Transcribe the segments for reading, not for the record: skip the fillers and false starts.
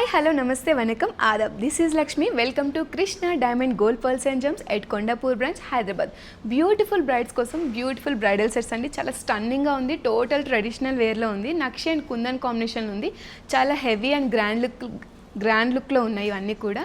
Hi hello నమస్తే వనకం ఆదాబ్. This is Lakshmi. Welcome to Krishna diamond gold pearls and gems at Kondapur branch Hyderabad. Beautiful brides కోసం beautiful bridal sets అండి. చాలా స్టన్నింగ్గా ఉంది. టోటల్ ట్రెడిషనల్ వేర్లో ఉంది. నక్షి అండ్ కుందన్ కాంబినేషన్ ఉంది. చాలా హెవీ అండ్ గ్రాండ్ లుక్లో ఉన్నాయి ఇవన్నీ కూడా.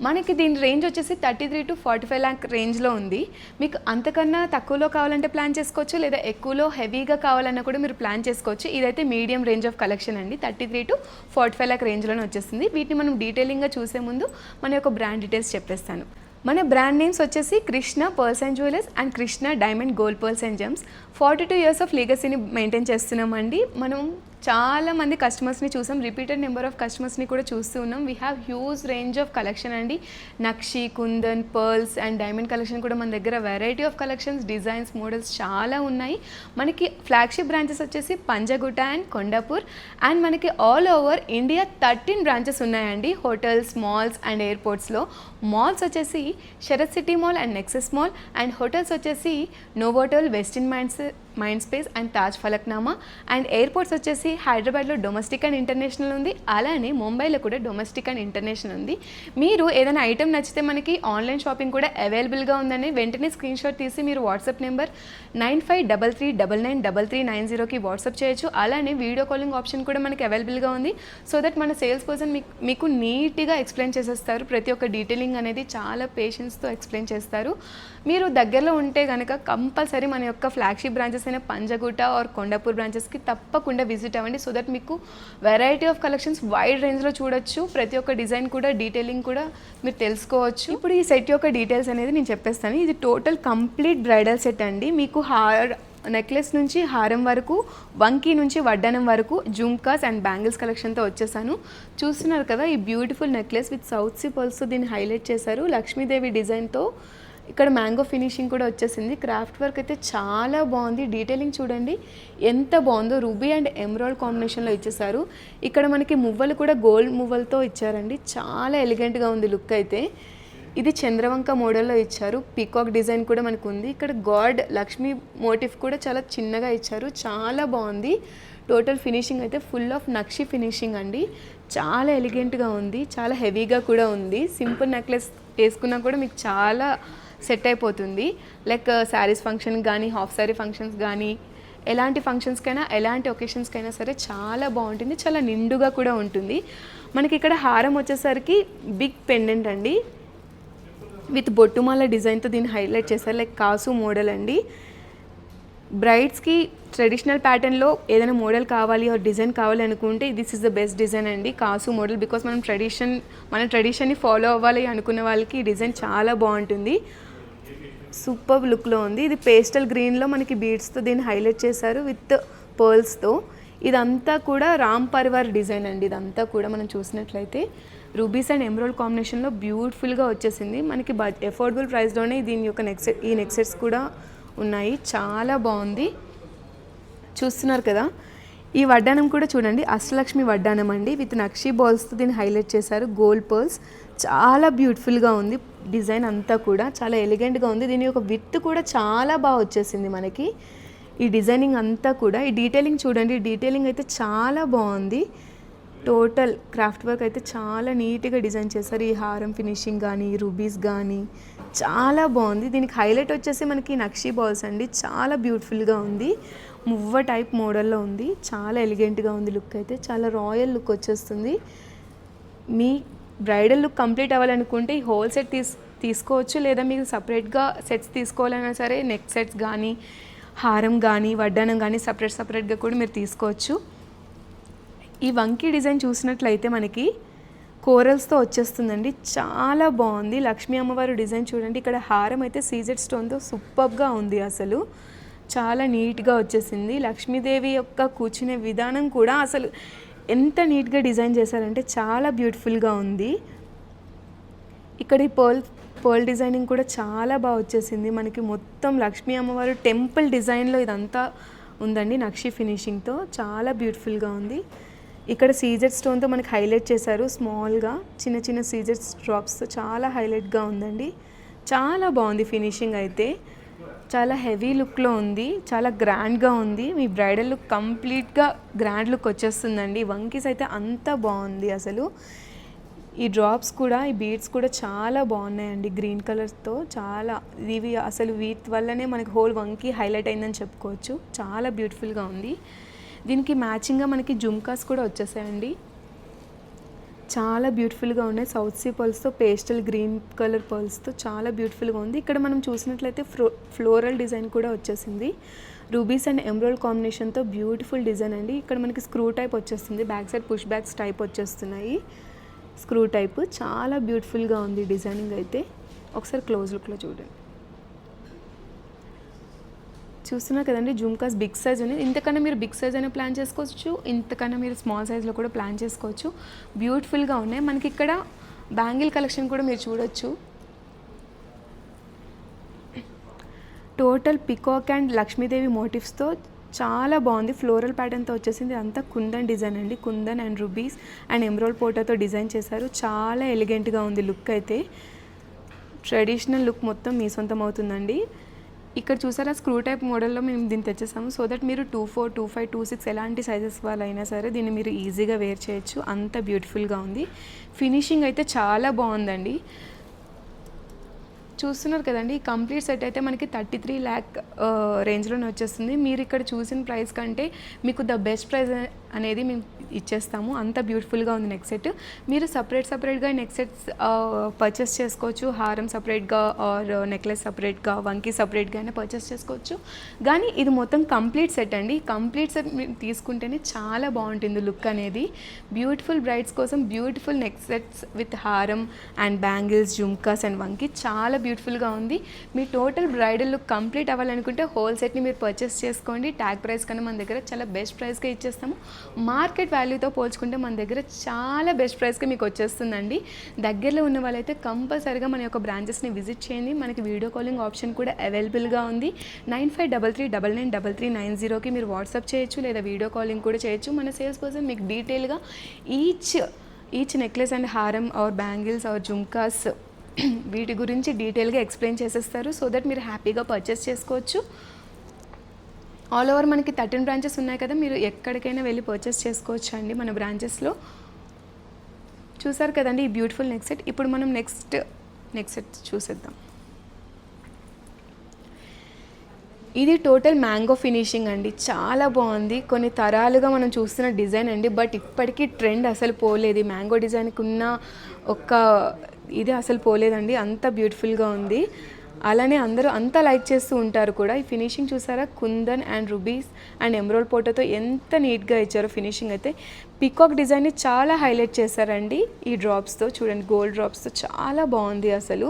మనకి దీని రేంజ్ వచ్చేసి 33 to 45 lakh రేంజ్లో ఉంది. మీకు అంతకన్నా తక్కువలో కావాలంటే ప్లాన్ చేసుకోవచ్చు, లేదా ఎక్కువలో హెవీగా కావాలన్నా కూడా మీరు ప్లాన్ చేసుకోవచ్చు. ఇదైతే మీడియం రేంజ్ ఆఫ్ కలెక్షన్ అండి. 33 to 45 lakh రేంజ్లోనే వచ్చేస్తుంది. వీటిని మనం డీటెయిలింగ్గా చూసే ముందు మన యొక్క బ్రాండ్ డీటెయిల్స్ చెప్పేస్తాను. మన బ్రాండ్ నేమ్స్ వచ్చేసి Krishna pearls and jewellers and Krishna diamond gold pearls and gems. 42 years of లీగసీని మెయింటైన్ చేస్తున్నామండి. మనం చాలా మంది కస్టమర్స్ని చూసాం, రిపీటెడ్ నెంబర్ ఆఫ్ కస్టమర్స్ని కూడా చూస్తూ ఉన్నాం. We have huge range of collection అండి. Nakshi, kundan, pearls and diamond collection కూడా మన దగ్గర variety of collections, designs, models చాలా ఉన్నాయి. మనకి ఫ్లాగ్షిప్ బ్రాంచెస్ వచ్చేసి పంజగుట్ట అండ్ కొండాపూర్, అండ్ మనకి ఆల్ ఓవర్ ఇండియా 13 బ్రాంచెస్ ఉన్నాయండి. హోటల్స్, మాల్స్ అండ్ ఎయిర్పోర్ట్స్లో. మాల్స్ వచ్చేసి Sarath City Mall and Nexus Mall, and hotels వచ్చేసి Novotel, Westin Mindspace and Taj Falaknuma, and airports వచ్చేసి హైదరాబాద్లో డొమెస్టిక్ అండ్ ఇంటర్నేషనల్ ఉంది. అలానే ముంబైలో కూడా డొమెస్టిక్ అండ్ ఇంటర్నేషనల్ ఉంది. మీరు ఏదైనా ఐటెం నచ్చితే మనకి ఆన్లైన్ షాపింగ్ కూడా అవైలబుల్గా ఉందని వెంటనే స్క్రీన్ షాట్ తీసి మీరు వాట్సాప్ నెంబర్ 9533993390కి వాట్సాప్ చేయొచ్చు. అలానే వీడియో కాలింగ్ ఆప్షన్ కూడా మనకి అవైలబుల్గా ఉంది. సో దట్ మన సేల్స్ పర్సన్ మీకు నీట్గా ఎక్స్ప్లెయిన్ చేసేస్తారు. ప్రతి ఒక్క డీటెయిలింగ్ అనేది చాలా పేషెన్స్తో ఎక్స్ప్లెయిన్ చేస్తారు. మీరు దగ్గరలో ఉంటే కనుక కంపల్సరీ మన యొక్క ఫ్లాగ్షిప్ బ్రాంచెస్ అయిన పంజగుట్ట ఆర్ కొండాపూర్ బ్రాంచెస్కి తప్పకుండా విజిట్ అవ్వండి. సో దట్ మీకు వెరైటీ ఆఫ్ కలెక్షన్స్ వైడ్ రేంజ్లో చూడొచ్చు. ప్రతి ఒక్క డిజైన్ కూడా, డీటెయిలింగ్ కూడా మీరు తెలుసుకోవచ్చు. ఇప్పుడు ఈ సెట్ యొక్క డీటెయిల్స్ అనేది నేను చెప్పేస్తాను. ఇది టోటల్ కంప్లీట్ బ్రైడల్ సెట్ అండి. మీకు నెక్లెస్ నుంచి హారం వరకు, వంకీ నుంచి వడ్డానం వరకు, జుమ్కాస్ అండ్ బ్యాంగిల్స్ కలెక్షన్తో వచ్చేసాను. చూస్తున్నారు కదా, ఈ beautiful necklace with south sea పర్ల్స్తో దీన్ని హైలైట్ చేశారు. లక్ష్మీదేవి డిజైన్తో ఇక్కడ మ్యాంగో ఫినిషింగ్ కూడా వచ్చేసింది. క్రాఫ్ట్ వర్క్ అయితే చాలా బాగుంది. డీటెయిలింగ్ చూడండి ఎంత బాగుందో. రూబీ అండ్ ఎమరాల్డ్ కాంబినేషన్లో ఇచ్చేసారు. ఇక్కడ మనకి మువ్వలు కూడా గోల్డ్ మువ్వలతో ఇచ్చారండి. చాలా ఎలిగెంట్గా ఉంది లుక్ అయితే. ఇది చంద్రవంక మోడల్లో ఇచ్చారు. పీకాక్ డిజైన్ కూడా మనకు ఉంది. ఇక్కడ గాడ్ లక్ష్మీ మోటిఫ్ కూడా చాలా చిన్నగా ఇచ్చారు. చాలా బాగుంది. టోటల్ ఫినిషింగ్ అయితే ఫుల్ ఆఫ్ నక్షి ఫినిషింగ్ అండి. చాలా ఎలిగెంట్గా ఉంది. చాలా హెవీగా కూడా ఉంది. సింపుల్ నెక్లెస్ వేసుకున్నా కూడా మీకు చాలా సెట్ అయిపోతుంది. లైక్ శారీస్ ఫంక్షన్ కానీ, హాఫ్ శారీ ఫంక్షన్స్ కానీ, ఎలాంటి ఫంక్షన్స్కైనా, ఎలాంటి ఒకేషన్స్కైనా సరే చాలా బాగుంటుంది. చాలా నిండుగా కూడా ఉంటుంది. మనకి ఇక్కడ హారం వచ్చేసరికి బిగ్ పెండెంట్ అండి, విత్ బొట్టుమాల డిజైన్తో దీన్ని హైలైట్ చేశారు. లైక్ కాసు మోడల్ అండి. బ్రైడ్స్కి ట్రెడిషనల్ ప్యాటర్న్లో ఏదైనా మోడల్ కావాలి ఆర్ డిజైన్ కావాలి అనుకుంటే this is the best design అండి, కాసు మోడల్. బికాస్ మన ట్రెడిషన్ని ఫాలో అవ్వాలి అనుకున్న వాళ్ళకి ఈ డిజైన్ చాలా బాగుంటుంది. సూపర్ లుక్లో ఉంది. ఇది పేస్టల్ గ్రీన్లో మనకి బీడ్స్తో దీన్ని హైలైట్ చేశారు విత్ పర్ల్స్తో. ఇదంతా కూడా రామ్ పరివార్ డిజైన్ అండి. ఇదంతా కూడా మనం చూసినట్లయితే రూబీస్ అండ్ ఎమరాల్డ్ కాంబినేషన్లో బ్యూటిఫుల్గా వచ్చేసింది. మనకి అఫోర్డబుల్ ప్రైస్లోనే దీని యొక్క ఈ నెక్ సెట్స్ కూడా ఉన్నాయి. చాలా బాగుంది. చూస్తున్నారు కదా, ఈ వడ్డానం కూడా చూడండి, అష్టలక్ష్మి వడ్డానం అండి. విత్ నక్షి బాల్స్తో దీన్ని హైలైట్ చేశారు. గోల్డ్ పర్ల్స్ చాలా బ్యూటిఫుల్గా ఉంది. డిజైన్ అంతా కూడా చాలా ఎలిగెంట్గా ఉంది. దీని యొక్క విత్ కూడా చాలా బాగా వచ్చేసింది మనకి. ఈ డిజైనింగ్ అంతా కూడా, ఈ డీటెయిలింగ్ చూడండి, డీటెయిలింగ్ అయితే చాలా బాగుంది. టోటల్ క్రాఫ్ట్ వర్క్ అయితే చాలా నీట్గా డిజైన్ చేశారు. ఈ హారం ఫినిషింగ్ కానీ, రూబీస్ కానీ చాలా బాగుంది. దీనికి హైలైట్ వచ్చేసి మనకి నక్షి బాల్స్ అండి. చాలా బ్యూటిఫుల్గా ఉంది. మువ్వ టైప్ మోడల్లో ఉంది. చాలా ఎలిగెంట్గా ఉంది. లుక్ అయితే చాలా రాయల్ లుక్ వచ్చేస్తుంది. మీ బ్రైడల్ లుక్ కంప్లీట్ అవ్వాలనుకుంటే ఈ హోల్ సెట్ తీసుకోవచ్చు, లేదా మీకు సపరేట్గా సెట్స్ తీసుకోవాలన్నా సరే నెక్ సెట్స్ కానీ, హారం కానీ, వడ్డానం కానీ సపరేట్గా కూడా మీరు తీసుకోవచ్చు. ఈ వంకీ డిజైన్ చూసినట్లయితే మనకి కోరల్స్తో వచ్చేస్తుందండి. చాలా బాగుంది. లక్ష్మీ అమ్మవారు డిజైన్ చూడండి. ఇక్కడ హారం అయితే సీజెడ్ స్టోన్తో సూపర్గా ఉంది. అసలు చాలా నీట్గా వచ్చేసింది. లక్ష్మీదేవి యొక్క కూర్చునే విధానం కూడా అసలు ఎంత నీట్గా డిజైన్ చేశారంటే చాలా బ్యూటిఫుల్గా ఉంది. ఇక్కడ ఈ పర్ల్ డిజైనింగ్ కూడా చాలా బాగా వచ్చేసింది. మనకి మొత్తం లక్ష్మీ అమ్మవారు టెంపుల్ డిజైన్లో ఇదంతా ఉందండి. నక్షి ఫినిషింగ్తో చాలా బ్యూటిఫుల్గా ఉంది. ఇక్కడ సీజెడ్ స్టోన్తో మనకి హైలైట్ చేశారు. స్మాల్గా చిన్న చిన్న సీజెడ్ డ్రాప్స్తో చాలా హైలైట్గా ఉందండి. చాలా బాగుంది ఫినిషింగ్ అయితే. చాలా హెవీ లుక్లో ఉంది. చాలా గ్రాండ్గా ఉంది. మీ బ్రైడల్ లుక్ కంప్లీట్గా గ్రాండ్ లుక్ వచ్చేస్తుందండి. వంకీస్ అయితే అంత బాగుంది. అసలు ఈ డ్రాప్స్ కూడా, ఈ బీడ్స్ కూడా చాలా బాగున్నాయండి గ్రీన్ కలర్తో. చాలా ఇవి అసలు వీటి వల్లనే మనకి హోల్ వంకి హైలైట్ అయిందని చెప్పుకోవచ్చు. చాలా బ్యూటిఫుల్గా ఉంది. దీనికి మ్యాచింగ్గా మనకి జుమ్కాస్ కూడా వచ్చేసాయండి. చాలా బ్యూటిఫుల్గా ఉన్నాయి. సౌత్ సీ పర్ల్స్తో, పేస్టల్ గ్రీన్ కలర్ పర్ల్స్తో చాలా బ్యూటిఫుల్గా ఉంది. ఇక్కడ మనం చూసినట్లయితే ఫ్లోరల్ డిజైన్ కూడా వచ్చేసింది. రూబీస్ అండ్ ఎమరాల్డ్ కాంబినేషన్తో బ్యూటిఫుల్ డిజైన్ అండి. ఇక్కడ మనకి స్క్రూ టైప్ వచ్చేస్తుంది, back side push backs type వచ్చేస్తున్నాయి. స్క్రూ టైప్ చాలా బ్యూటిఫుల్గా ఉంది డిజైనింగ్ అయితే. ఒకసారి క్లోజ్ లుక్లో చూడండి. చూస్తున్నారు కదండి, జుమ్కాస్ బిగ్ సైజ్ ఉంది. ఇంతకన్నా మీరు బిగ్ సైజ్ అయినా ప్లాన్ చేసుకోవచ్చు, ఇంతకన్నా మీరు స్మాల్ సైజ్లో కూడా ప్లాన్ చేసుకోవచ్చు. బ్యూటిఫుల్గా ఉన్నాయి. మనకి ఇక్కడ బ్యాంగిల్ కలెక్షన్ కూడా మీరు చూడొచ్చు. టోటల్ పికాక్ అండ్ లక్ష్మీదేవి మోటివ్స్తో చాలా బాగుంది. ఫ్లోరల్ ప్యాటర్న్తో వచ్చేసింది. అంతా కుందన్ డిజైన్ అండి. Kundan and rubies and emerald పోటాతో డిజైన్ చేశారు. చాలా ఎలిగెంట్గా ఉంది లుక్ అయితే. ట్రెడిషనల్ లుక్ మొత్తం మీ సొంతం అవుతుందండి. ఇక్కడ చూసారా, స్క్రూ టైప్ మోడల్లో మేము దీన్ని తెచ్చేసాము. సో దట్ మీరు 24, 25, 26 ఎలాంటి సైజెస్ వాళ్ళైనా సరే దీన్ని మీరు ఈజీగా వేర్ చేయొచ్చు. అంత బ్యూటిఫుల్గా ఉంది. ఫినిషింగ్ అయితే చాలా బాగుందండి. చూస్తున్నారు కదండి, ఈ కంప్లీట్ సెట్ అయితే మనకి 33 lakh రేంజ్లోనే వచ్చేస్తుంది. మీరు ఇక్కడ చూసిన ప్రైస్ కంటే మీకు ద బెస్ట్ ప్రైస్ అనేది మేము ఇచ్చేస్తాము. అంత బ్యూటిఫుల్గా ఉంది నెక్ సెట్. మీరు సపరేట్గా నెక్ సెట్స్ పర్చేస్ చేసుకోవచ్చు. హారం సపరేట్గా ఆర్ నెక్లెస్ సపరేట్గా, వంకీ సపరేట్గా అయినా పర్చేస్ చేసుకోవచ్చు. కానీ ఇది మొత్తం కంప్లీట్ సెట్ అండి. కంప్లీట్ సెట్ మీరు తీసుకుంటేనే చాలా బాగుంటుంది లుక్ అనేది. బ్యూటిఫుల్ బ్రైడ్స్ కోసం బ్యూటిఫుల్ నెక్ సెట్స్ విత్ హారం అండ్ బ్యాంగిల్స్, జుమ్కాస్ అండ్ వంకీ చాలా బ్యూటిఫుల్గా ఉంది. మీ టోటల్ బ్రైడల్ లుక్ కంప్లీట్ అవ్వాలనుకుంటే హోల్ సెట్ని మీరు పర్చేస్ చేసుకోండి. ట్యాగ్ ప్రైస్ కన్నా మన దగ్గర చాలా బెస్ట్ ప్రైస్గా ఇచ్చేస్తాము. మార్కెట్ వాల్యూతో పోల్చుకుంటే మన దగ్గర చాలా బెస్ట్ ప్రైస్కి మీకు వచ్చేస్తుందండి. దగ్గరలో ఉన్న వాళ్ళైతే కంపల్సరీగా మన యొక్క బ్రాంచెస్ని విజిట్ చేయండి. మనకి వీడియో కాలింగ్ ఆప్షన్ కూడా అవైలబుల్గా ఉంది. 9533999390కి మీరు వాట్సాప్ చేయొచ్చు, లేదా వీడియో కాలింగ్ కూడా చేయొచ్చు. మన సేల్స్ పర్సన్ మీకు డీటెయిల్గా ఈచ్ నెక్లెస్ అండ్ హారం ఆర్ బ్యాంగిల్స్ ఆర్ జుమ్కాస్ వీటి గురించి డీటెయిల్గా ఎక్స్ప్లెయిన్ చేసేస్తారు. సో దట్ మీరు హ్యాపీగా పర్చేస్ చేసుకోవచ్చు. ఆల్ ఓవర్ మనకి 13 బ్రాంచెస్ ఉన్నాయి కదా, మీరు ఎక్కడికైనా వెళ్ళి పర్చేస్ చేసుకోవచ్చు అండి మన బ్రాంచెస్లో. చూసారు కదండి ఈ బ్యూటిఫుల్ నెక్ సెట్. ఇప్పుడు మనం నెక్స్ట్ సెట్ చూసేద్దాం. ఇది టోటల్ మ్యాంగో ఫినిషింగ్ అండి. చాలా బాగుంది. కొన్ని తరాలుగా మనం చూస్తున్న డిజైన్ అండి. బట్ ఇప్పటికీ ట్రెండ్ అసలు పోలేదు. మ్యాంగో డిజైన్కి ఉన్న ఒక ఇది అసలు పోలేదండి. అంత బ్యూటిఫుల్గా ఉంది. అలానే అందరూ అంతా లైక్ చేస్తూ ఉంటారు కూడా. ఈ ఫినిషింగ్ చూసారా, kundan and rubies and emerald పోటాతో ఎంత నీట్గా ఇచ్చారో ఫినిషింగ్ అయితే. పికాక్ డిజైన్ని చాలా హైలైట్ చేశారండి ఈ డ్రాప్స్తో. చూడండి, గోల్డ్ డ్రాప్స్తో చాలా బాగుంది అసలు.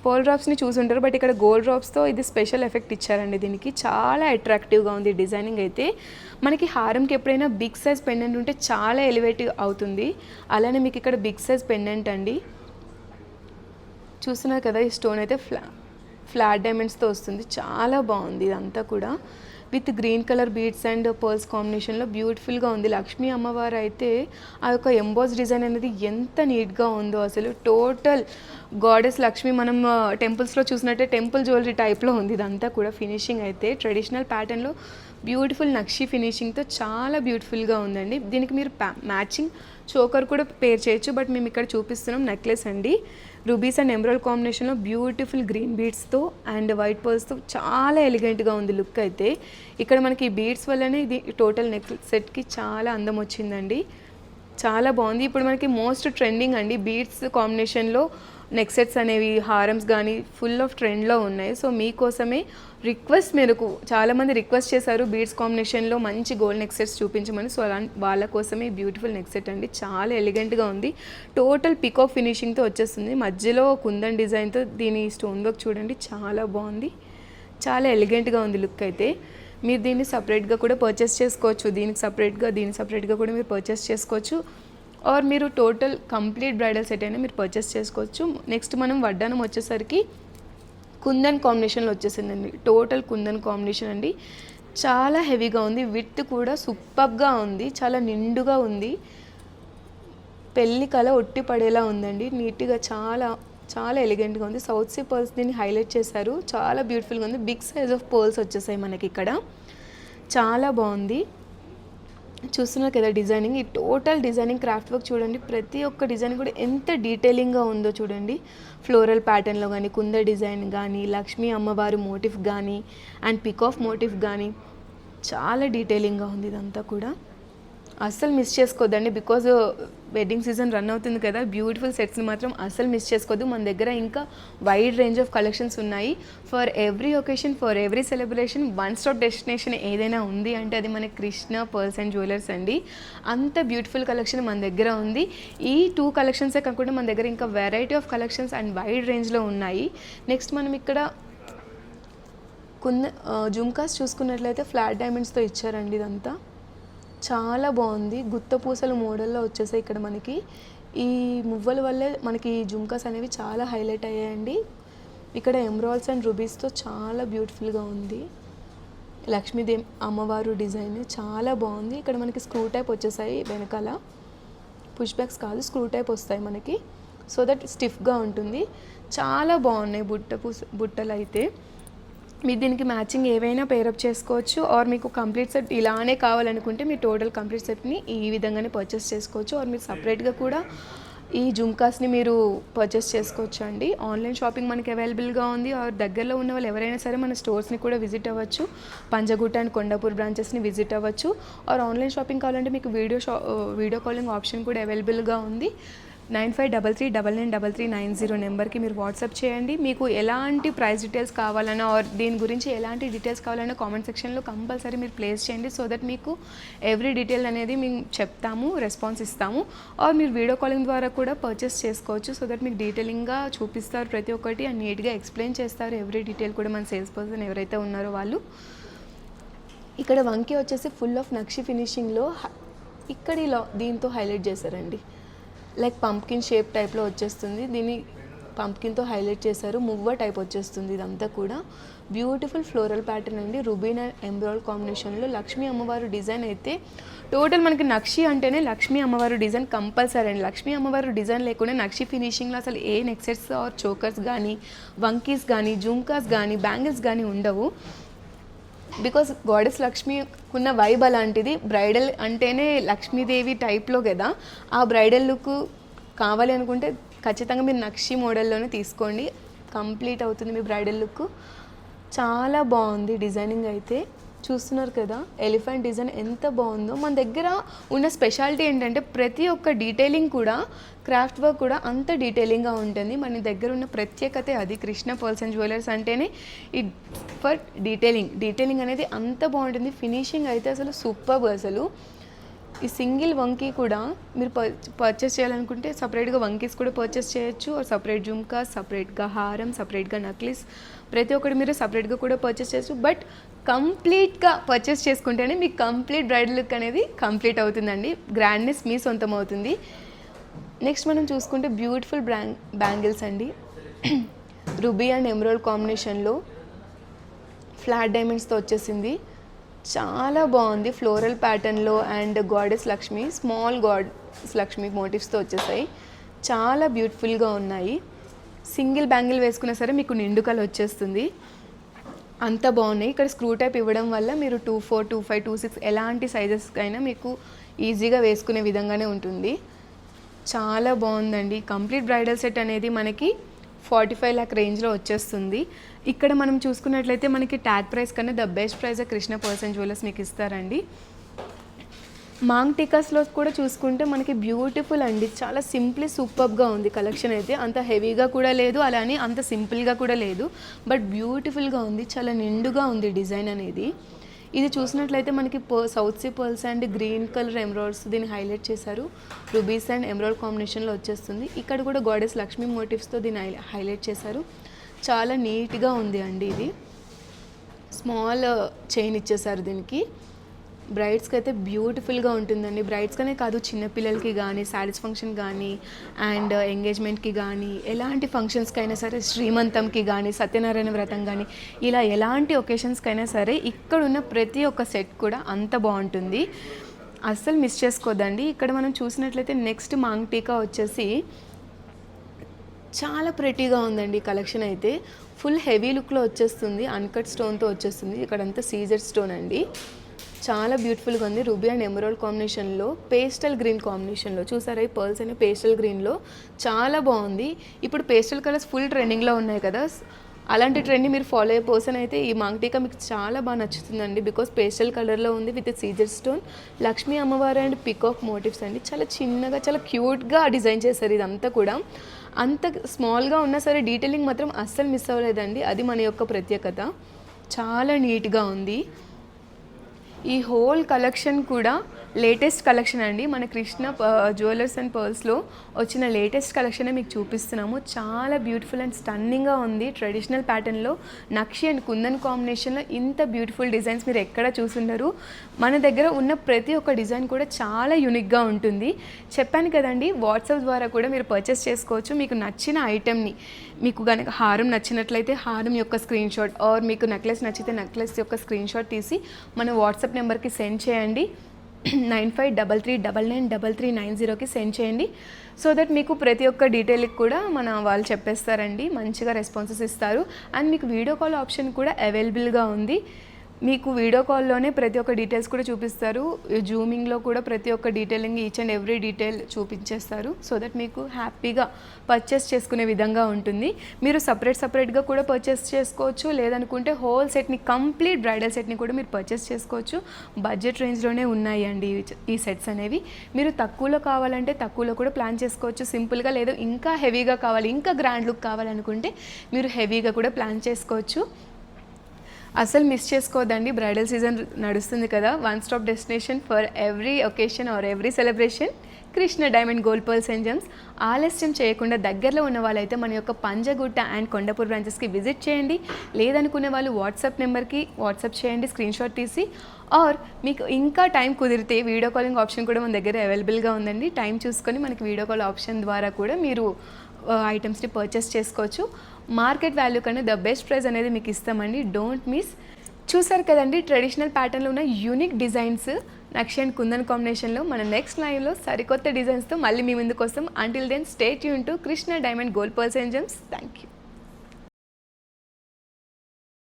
పర్ల్ డ్రాప్స్ని చూసుంటారు, బట్ ఇక్కడ గోల్డ్ డ్రాప్స్తో ఇది స్పెషల్ ఎఫెక్ట్ ఇచ్చారండి దీనికి. చాలా అట్రాక్టివ్గా ఉంది డిజైనింగ్ అయితే. మనకి హారంకి ఎప్పుడైనా బిగ్ సైజ్ పెండెంట్ ఉంటే చాలా ఎలివేటివ్ అవుతుంది. అలానే మీకు ఇక్కడ బిగ్ సైజ్ పెండెంట్ అండి. చూస్తున్నారు కదా, ఈ స్టోన్ అయితే ఫ్లాట్ డైమండ్స్తో వస్తుంది. చాలా బాగుంది ఇదంతా కూడా. With green colour beads and pearls కాంబినేషన్లో బ్యూటిఫుల్గా ఉంది. లక్ష్మీ అమ్మవారు అయితే ఆ యొక్క ఎంబోస్ డిజైన్ అనేది ఎంత నీట్గా ఉందో అసలు. టోటల్ గాడెస్ లక్ష్మి మనం టెంపుల్స్లో చూసినట్టే టెంపుల్ జ్యువెలరీ టైప్లో ఉంది ఇదంతా కూడా. ఫినిషింగ్ అయితే ట్రెడిషనల్ ప్యాటర్న్లో బ్యూటిఫుల్ నక్షి ఫినిషింగ్తో చాలా బ్యూటిఫుల్గా ఉందండి. దీనికి మీరు మ్యాచింగ్ చోకర్ కూడా పేర్ చేయొచ్చు, బట్ మేము ఇక్కడ చూపిస్తున్నాం నెక్లెస్ అండి. రూబీస్ అండ్ ఎమరాల్డ్ కాంబినేషన్లో బ్యూటిఫుల్ గ్రీన్ బీడ్స్తో అండ్ వైట్ పర్ల్స్తో చాలా ఎలిగెంట్గా ఉంది లుక్ అయితే. ఇక్కడ మనకి ఈ బీడ్స్ వల్లనే ఇది టోటల్ నెక్ సెట్కి చాలా అందం వచ్చిందండి. చాలా బాగుంది. ఇప్పుడు మనకి మోస్ట్ ట్రెండింగ్ అండి బీడ్స్ కాంబినేషన్లో నెక్ సెట్స్ అనేవి, హారమ్స్ కానీ ఫుల్ ఆఫ్ ట్రెండ్లో ఉన్నాయి. సో మీకోసమే రిక్వెస్ట్ మేరకు చాలామంది రిక్వెస్ట్ చేశారు బీడ్స్ కాంబినేషన్లో మంచి గోల్డ్ నెక్ సెట్స్ చూపించమని. సో వాళ్ళ కోసమే బ్యూటిఫుల్ నెక్ సెట్ అండి. చాలా ఎలిగెంట్గా ఉంది. టోటల్ పికాక్ ఫినిషింగ్తో వచ్చేస్తుంది. మధ్యలో కుందన్ డిజైన్తో దీని స్టోన్ వర్క్ చూడండి, చాలా బాగుంది. చాలా ఎలిగెంట్గా ఉంది లుక్ అయితే. మీరు దీన్ని సపరేట్గా కూడా పర్చేస్ చేసుకోవచ్చు. దీనికి సపరేట్గా కూడా మీరు పర్చేస్ చేసుకోవచ్చు. ఆర్ మీరు టోటల్ కంప్లీట్ బ్రైడల్ సెట్ అయినా మీరు పర్చేస్ చేసుకోవచ్చు. నెక్స్ట్ మనం వడ్డానం వచ్చేసరికి కుందన్ కాంబినేషన్లో వచ్చేసిందండి. టోటల్ కుందన్ కాంబినేషన్ అండి. చాలా హెవీగా ఉంది. విత్ కూడా సూపర్గా ఉంది. చాలా నిండుగా ఉంది. పెళ్లి కళ ఒట్టి పడేలా ఉందండి. నీట్గా చాలా చాలా ఎలిగెంట్గా ఉంది. సౌత్ సీ పర్ల్స్ దీన్ని హైలైట్ చేశారు. చాలా బ్యూటిఫుల్గా ఉంది. బిగ్ సైజ్ ఆఫ్ పర్ల్స్ వచ్చేసాయి మనకి ఇక్కడ. చాలా బాగుంది. చూస్తున్నారు కదా డిజైనింగ్, ఈ టోటల్ డిజైనింగ్ క్రాఫ్ట్ వర్క్ చూడండి. ప్రతి ఒక్క డిజైన్ కూడా ఎంత డీటెయిలింగ్గా ఉందో చూడండి. ఫ్లోరల్ ప్యాటర్న్లో కానీ, కుంద డిజైన్ కానీ, లక్ష్మీ అమ్మవారు మోటిఫ్ కానీ, అండ్ పికాఫ్ మోటిఫ్ కానీ చాలా డీటెయిలింగ్గా ఉంది ఇదంతా కూడా. అస్సలు మిస్ చేసుకోవద్దండి, బికాజ్ వెడ్డింగ్ సీజన్ రన్ అవుతుంది కదా. బ్యూటిఫుల్ సెట్స్ని మాత్రం అస్సలు మిస్ చేసుకోవద్దు. మన దగ్గర ఇంకా వైడ్ రేంజ్ ఆఫ్ కలెక్షన్స్ ఉన్నాయి. For every occasion, for every celebration, one stop destination ఏదైనా ఉంది అంటే అది మన కృష్ణ పర్ల్స్ అండ్ జ్యువెలర్స్ అండి. అంత బ్యూటిఫుల్ కలెక్షన్ మన దగ్గర ఉంది. ఈ 2 కలెక్షన్సే కాకుండా మన దగ్గర ఇంకా variety of collections and wide రేంజ్లో ఉన్నాయి. నెక్స్ట్ మనం ఇక్కడ జుమ్కాస్ చూసుకున్నట్లయితే ఫ్లాట్ డైమండ్స్తో ఇచ్చారండి. ఇదంతా చాలా బాగుంది. గుత్త పూసలు మోడల్లో వచ్చేసాయి ఇక్కడ మనకి. ఈ మువ్వల వల్లే మనకి జుమ్కాస్ అనేవి చాలా హైలైట్ అయ్యాయండి. ఇక్కడ ఎమరాల్డ్స్ అండ్ రూబీస్తో చాలా బ్యూటిఫుల్గా ఉంది. లక్ష్మీదేవి అమ్మవారు డిజైన్ చాలా బాగుంది. ఇక్కడ మనకి స్క్రూ టైప్ వచ్చేసాయి వెనకాల, పుష్ బ్యాక్స్ కాదు, స్క్రూ టైప్ వస్తాయి మనకి, సో దట్ స్టిఫ్గా ఉంటుంది. చాలా బాగున్నాయి బుట్టలు అయితే. మీరు దీనికి మ్యాచింగ్ ఏవైనా పేరప్ చేసుకోవచ్చు. ఆర్ మీకు కంప్లీట్ సెట్ ఇలానే కావాలనుకుంటే మీరు టోటల్ కంప్లీట్ సెట్ని ఈ విధంగానే పర్చేస్ చేసుకోవచ్చు. ఆర్ మీరు సపరేట్గా కూడా ఈ జుమ్కాస్ని మీరు పర్చేస్ చేసుకోవచ్చు అండి. ఆన్లైన్ షాపింగ్ మనకి అవైలబుల్గా ఉంది. ఆర్ దగ్గరలో ఉన్న వాళ్ళు ఎవరైనా సరే మన స్టోర్స్ని కూడా విజిట్ అవ్వచ్చు. పంజగుట్ట అండ్ కొండాపూర్ బ్రాంచెస్ని విజిట్ అవ్వచ్చు. ఆర్ ఆన్లైన్ షాపింగ్ కావాలంటే మీకు వీడియో కాలింగ్ ఆప్షన్ కూడా అవైలబుల్గా ఉంది. 9533993390 నెంబర్కి మీరు వాట్సాప్ చేయండి. మీకు ఎలాంటి ప్రైస్ డీటెయిల్స్ కావాలన్నా ఆర్ దీని గురించి ఎలాంటి డీటెయిల్స్ కావాలన్నా కామెంట్ సెక్షన్లో కంపల్సరీ మీరు ప్లేస్ చేయండి. సో దట్ మీకు ఎవ్రీ డీటెయిల్ అనేది మేము చెప్తాము, రెస్పాన్స్ ఇస్తాము. ఆర్ మీరు వీడియో కాలింగ్ ద్వారా కూడా పర్చేస్ చేసుకోవచ్చు. సో దట్ మీకు డీటెయిలింగ్గా చూపిస్తారు ప్రతి ఒక్కటి అండ్ నీట్గా ఎక్స్ప్లెయిన్ చేస్తారు ఎవ్రీ డీటెయిల్ కూడా. మన సేల్స్ పర్సన్ ఎవరైతే ఉన్నారో వాళ్ళు. ఇక్కడ వంకి వచ్చేసి ఫుల్ ఆఫ్ నక్షి ఫినిషింగ్లో ఇక్కడ దీంతో హైలైట్ చేశారండి. లైక్ పంప్కిన్ షేప్ టైప్లో వచ్చేస్తుంది. దీన్ని పంప్కిన్తో హైలైట్ చేశారు. మువ్వ టైప్ వచ్చేస్తుంది. ఇదంతా కూడా బ్యూటిఫుల్ ఫ్లోరల్ ప్యాటర్న్ అండి. రుబీన్ అండ్ ఎంబ్రాయిడ్ కాంబినేషన్లో లక్ష్మీ అమ్మవారు డిజైన్ అయితే టోటల్ మనకి నక్షి అంటేనే లక్ష్మీ అమ్మవారు డిజైన్ కంపల్సరీ అండి. లక్ష్మీ అమ్మవారు డిజైన్ లేకుండా నక్షి ఫినిషింగ్లో అసలు ఏ నెక్సెట్స్ ఆర్ చోకర్స్ కానీ, వంకీస్ కానీ, జుమ్కాస్ కానీ, బ్యాంగిల్స్ కానీ ఉండవు. బికాస్ గాడెస్ లక్ష్మి ఉన్న వైబ్ అలాంటిది. బ్రైడల్ అంటేనే లక్ష్మీదేవి టైప్లో కదా. ఆ బ్రైడల్ లుక్ కావాలి అనుకుంటే ఖచ్చితంగా మీరు నక్షి మోడల్లోనే తీసుకోండి, కంప్లీట్ అవుతుంది మీ బ్రైడల్ లుక్. చాలా బాగుంది డిజైనింగ్ అయితే. చూస్తున్నారు కదా ఎలిఫెంట్ డిజైన్ ఎంత బాగుందో. మన దగ్గర ఉన్న స్పెషాలిటీ ఏంటంటే ప్రతి ఒక్క డీటెయిలింగ్ కూడా, క్రాఫ్ట్ వర్క్ కూడా అంత డీటెయిలింగ్గా ఉంటుంది. మన దగ్గర ఉన్న ప్రత్యేకత అది. కృష్ణ పర్ల్స్ అండ్ జ్యువెలర్స్ అంటేనే ఈ ఫర్ డీటెయిలింగ్ అనేది అంత బాగుంటుంది. ఫినిషింగ్ అయితే అసలు సూపర్బ్. అసలు ఈ సింగిల్ వంకీ కూడా మీరు పర్చేస్ చేయాలనుకుంటే సపరేట్గా వంకీస్ కూడా పర్చేస్ చేయొచ్చు. సపరేట్ జుమ్కా, సపరేట్గా హారం, సపరేట్గా నక్లీస్, ప్రతి ఒక్కటి మీరు సపరేట్గా కూడా పర్చేస్ చేయొచ్చు. బట్ కంప్లీట్గా పర్చేస్ చేసుకుంటేనే మీకు కంప్లీట్ బ్రైడల్ లుక్ అనేది కంప్లీట్ అవుతుందండి. గ్రాండ్నెస్ మీ సొంతం అవుతుంది. నెక్స్ట్ మనం చూసుకుంటే బ్యూటిఫుల్ బ్యాంగిల్స్ అండి. రూబీ అండ్ ఎమరాల్డ్ కాంబినేషన్లో ఫ్లాట్ డైమండ్స్తో వచ్చేసింది. చాలా బాగుంది. ఫ్లోరల్ ప్యాటర్న్లో and goddess Lakshmi, small goddess Lakshmi మోటివ్స్తో వచ్చేసాయి. చాలా బ్యూటిఫుల్గా ఉన్నాయి. సింగిల్ బ్యాంగిల్ వేసుకున్నా సరే మీకు నిండుకలు వచ్చేస్తుంది. అంత బాగున్నాయి. ఇక్కడ స్క్రూ టైప్ ఇవ్వడం వల్ల మీరు 24, 25, 26 ఎలాంటి సైజెస్ అయినా మీకు ఈజీగా వేసుకునే విధంగానే ఉంటుంది. చాలా బాగుందండి. కంప్లీట్ బ్రైడల్ సెట్ అనేది మనకి 45 lakh రేంజ్లో వచ్చేస్తుంది. ఇక్కడ మనం చూసుకున్నట్లయితే మనకి ట్యాగ్ ప్రైస్ కన్నా the best price Krishna pearls and jewellers మీకు ఇస్తారండి. మాంగ్ టికాస్లో కూడా చూసుకుంటే మనకి బ్యూటిఫుల్ అండి. చాలా సింప్లీ సూపర్గా ఉంది కలెక్షన్ అయితే. అంత హెవీగా కూడా లేదు, అలానే అంత సింపుల్గా కూడా లేదు, బట్ బ్యూటిఫుల్గా ఉంది. చాలా నిండుగా ఉంది డిజైన్ అనేది. ఇది చూసినట్లయితే మనకి South Sea pearls and green colour emeralds దీన్ని హైలైట్ చేశారు. రూబీస్ అండ్ ఎమరాల్డ్ కాంబినేషన్లో వచ్చేస్తుంది. ఇక్కడ కూడా గాడెస్ లక్ష్మీ మోటివ్స్తో దీన్ని హైలైట్ చేశారు. చాలా నీట్గా ఉంది అండి. ఇది స్మాల్ చైన్ ఇచ్చేసారు దీనికి. బ్రైడ్స్కి అయితే బ్యూటిఫుల్గా ఉంటుందండి. బ్రైడ్స్కనే కాదు, చిన్నపిల్లలకి కానీ, శారీస్ ఫంక్షన్ కానీ, అండ్ ఎంగేజ్మెంట్కి కానీ, ఎలాంటి ఫంక్షన్స్కి అయినా సరే, శ్రీమంతంకి కానీ, సత్యనారాయణ వ్రతం కానీ, ఇలా ఎలాంటి ఒకేషన్స్కి అయినా సరే ఇక్కడ ఉన్న ప్రతి ఒక్క సెట్ కూడా అంత బాగుంటుంది. అస్సలు మిస్ చేసుకోద్దండి. ఇక్కడ మనం చూసినట్లయితే నెక్స్ట్ మాంగ్ టీకా వచ్చేసి చాలా ప్రెటీగా ఉందండి కలెక్షన్ అయితే. ఫుల్ హెవీ లుక్లో వచ్చేస్తుంది. అన్కట్ స్టోన్తో వచ్చేస్తుంది. ఇక్కడంతా సీజర్ స్టోన్ అండి. చాలా బ్యూటిఫుల్గా ఉంది. రూబీ అండ్ ఎమరాల్డ్ కాంబినేషన్లో, పేస్టల్ గ్రీన్ కాంబినేషన్లో చూసారా, ఈ పర్ల్స్ అనే పేస్టల్ గ్రీన్లో చాలా బాగుంది. ఇప్పుడు పేస్టల్ కలర్స్ ఫుల్ ట్రెండింగ్లో ఉన్నాయి కదా, అలాంటి ట్రెండ్ని మీరు ఫాలో అయ్యే పర్సన్ అయితే ఈ మాంగ్టీకా మీకు చాలా బాగా నచ్చుతుందండి. బికాస్ పేస్టల్ కలర్లో ఉంది విత్ సీజర్ స్టోన్, లక్ష్మీ అమ్మవారు అండ్ పికాక్ మోటివ్స్ అండి. చాలా చిన్నగా చాలా క్యూట్గా డిజైన్ చేశారు. ఇదంతా కూడా అంత స్మాల్గా ఉన్నా సరే డీటెయిలింగ్ మాత్రం అస్సలు మిస్ అవ్వలేదండి. అది మన యొక్క ప్రత్యేకత. చాలా నీట్గా ఉంది. ఈ హోల్ కలెక్షన్ కూడా లేటెస్ట్ కలెక్షన్ అండి. మన కృష్ణ జ్యువెలర్స్ అండ్ పర్ల్స్లో వచ్చిన లేటెస్ట్ కలెక్షనే మీకు చూపిస్తున్నాము. చాలా బ్యూటిఫుల్ అండ్ స్టన్నింగ్గా ఉంది. ట్రెడిషనల్ ప్యాటర్న్లో నక్షి అండ్ కుందన్ కాంబినేషన్లో ఇంత బ్యూటిఫుల్ డిజైన్స్ మీరు ఎక్కడ చూసుండరు. మన దగ్గర ఉన్న ప్రతి ఒక్క డిజైన్ కూడా చాలా యూనిక్గా ఉంటుంది. చెప్పాను కదండి, వాట్సాప్ ద్వారా కూడా మీరు పర్చేస్ చేసుకోవచ్చు. మీకు నచ్చిన ఐటెంని, మీకు కనుక హారం నచ్చినట్లయితే హారం యొక్క స్క్రీన్ షాట్, ఆర్ మీకు నెక్లెస్ నచ్చితే నెక్లెస్ యొక్క స్క్రీన్ షాట్ తీసి మన వాట్సాప్ నెంబర్కి సెండ్ చేయండి. 9533993390కి సెండ్ చేయండి. సో దట్ మీకు ప్రతి ఒక్క డీటెయిల్కి కూడా మన వాళ్ళు చెప్పేస్తారండి. మంచిగా రెస్పాన్సెస్ ఇస్తారు. అండ్ మీకు వీడియో కాల్ ఆప్షన్ కూడా అవైలబుల్గా ఉంది. మీకు వీడియో కాల్లోనే ప్రతి ఒక్క డీటెయిల్స్ కూడా చూపిస్తారు. జూమింగ్లో కూడా ప్రతి ఒక్క detailing, each and every detail చూపించేస్తారు. సో దట్ మీకు హ్యాపీగా పర్చేస్ చేసుకునే విధంగా ఉంటుంది. మీరు సపరేట్గా కూడా పర్చేస్ చేసుకోవచ్చు. లేదనుకుంటే హోల్ సెట్ని, కంప్లీట్ బ్రైడల్ సెట్ని కూడా మీరు పర్చేస్ చేసుకోవచ్చు. బడ్జెట్ రేంజ్లోనే ఉన్నాయి అండి ఈ సెట్స్ అనేవి. మీరు తక్కువలో కావాలంటే తక్కువలో కూడా ప్లాన్ చేసుకోవచ్చు సింపుల్గా. లేదు ఇంకా హెవీగా కావాలి, ఇంకా గ్రాండ్ లుక్ కావాలనుకుంటే మీరు హెవీగా కూడా ప్లాన్ చేసుకోవచ్చు. అసలు మిస్ చేసుకోవద్దండి. బ్రైడల్ సీజన్ నడుస్తుంది కదా, one stop destination for every occasion or every celebration Krishna diamond gold pearls and gems. ఆలస్యం చేయకుండా దగ్గరలో ఉన్న వాళ్ళైతే మన యొక్క పంజగుట్ట అండ్ కొండపూర్ బ్రాంచెస్కి విజిట్ చేయండి. లేదనుకునే వాళ్ళు వాట్సాప్ నెంబర్కి వాట్సాప్ చేయండి స్క్రీన్ షాట్ తీసి. ఆర్ మీకు ఇంకా టైం కుదిరితే వీడియో కాలింగ్ ఆప్షన్ కూడా మన దగ్గర అవైలబుల్గా ఉందండి. టైం చూసుకొని మనకి వీడియో కాల్ ఆప్షన్ ద్వారా కూడా మీరు ఐటమ్స్ని పర్చేస్ చేసుకోవచ్చు. మార్కెట్ వాల్యూ కన్నా ద బెస్ట్ ప్రైస్ అనేది మీకు ఇస్తామండి. Don't miss. చూసారు కదండి ట్రెడిషనల్ ప్యాటర్న్లో ఉన్న unique designs nakshi and kundan కాంబినేషన్లో. మన నెక్స్ట్ లైవ్లో సరికొత్త డిజైన్స్తో మళ్ళీ మీ ముందుకు వస్తాం. Until then stay tuned to Krishna diamond gold pearls and gems. Thank you.